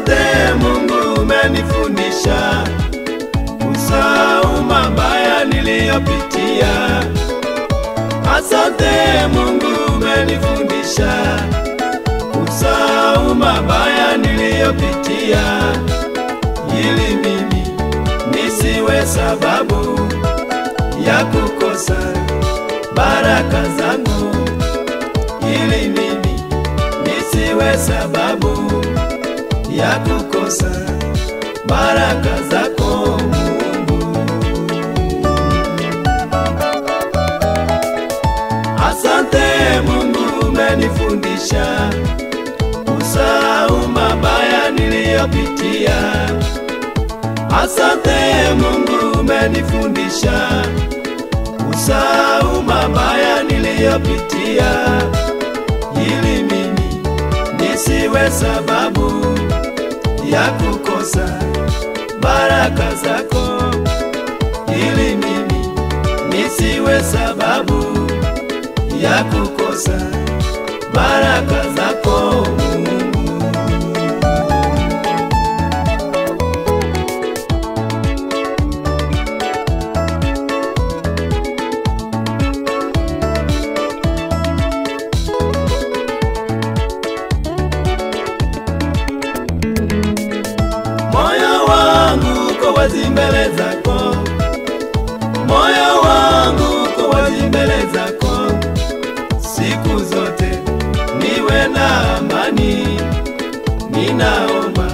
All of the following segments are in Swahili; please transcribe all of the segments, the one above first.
Asante Mungu umenifundisha kusahau mabaya niliyopitia. Asante Mungu umenifundisha kusahau mabaya niliyopitia, ili mimi nisiwe sababu ya kukosa baraka zangu, ili mimi nisiwe sababu ya kukosa baraka zako Mungu. Asante Mungu umenifundisha kusahau mabaya niliyopitia. Asante Mungu umenifundisha kusahau mabaya niliyopitia, ili mimi nisiwe sababu ya kukosa baraka zako, ili mimi nisiwe sababu ya kukosa baraka zako Mungu. Moyo wangu uko wazi mbele zako, moyo wangu uko wazi mbele zako, siku zote niwe na amani. Ninaomba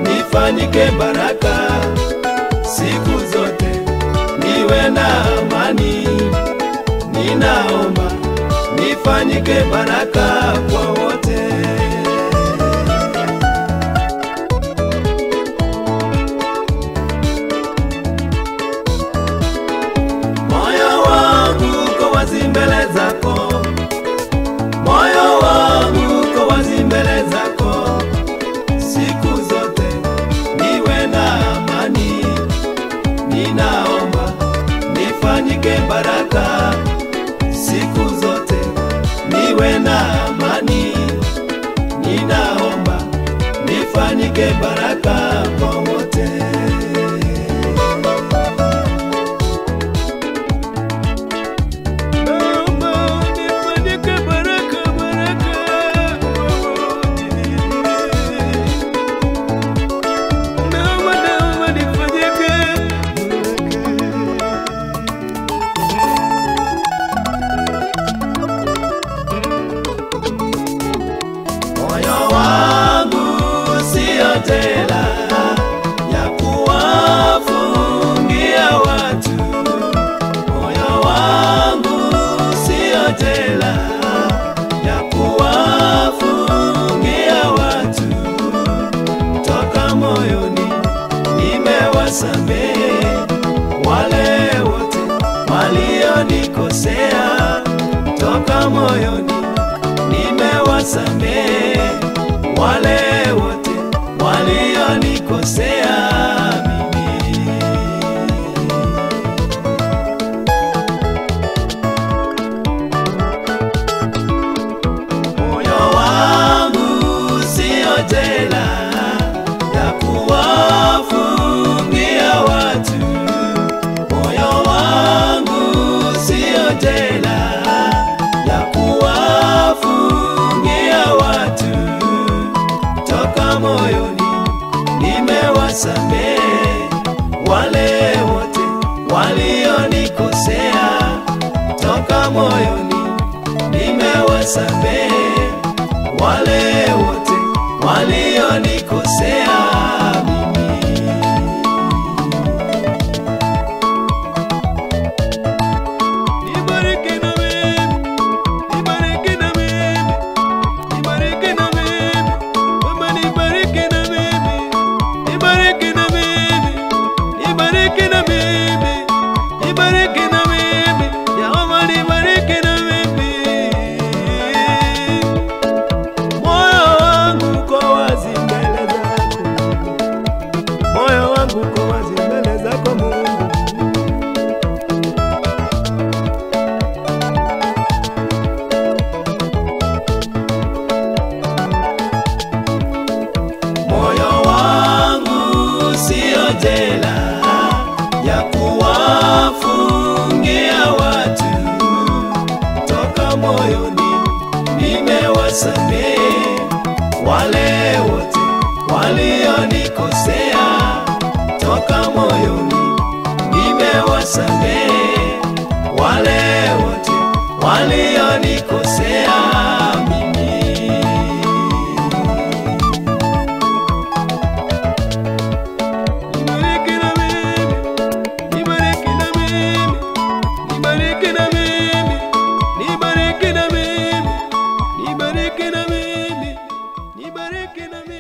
nifanyike baraka, siku zote niwe na amani. Ninaomba nifanyike baraka kwa wote. Moyo wangu uko wazi mbele zako, moyo wangu uko wazi mbele zako, siku zote niwe na amani. Ninaomba nifanyike baraka, siku zote niwe na amani. Ninaomba nifanyike baraka kwa wote. Jela ya kuwafungia watu, moyo wangu sio jela ya kuwafungia watu. Toka moyoni nimewasamehe wale wote walionikosea, toka moyoni nimewasamehe wale wote walionikosea mimi. Moyo wangu sio jela ya kuwafungia watu, moyo wangu sio jela ya kuwafungia watu. Toka moyoni nimewasamehe wale wote walionikosea, toka moyoni nimewasamehe wale wote walionikosea mimi. Nibariki na mimi, nibariki na mimi, nibariki na mimi, Baba nibariki na mimi, nibariki na mimi, nibariki na mimi, nibariki na mimi, Yehova nibariki na mimi. Moyo wangu uko wazi mbele zako, nimewasamehe wale wote walionikosea toka moyoni, nimewasamehe wale wote walionikosea mimi. Nibariki na mimi, nibariki na mimi, nibariki na mimi, nibariki na mimi, nibariki na mimi, nibariki na mimi.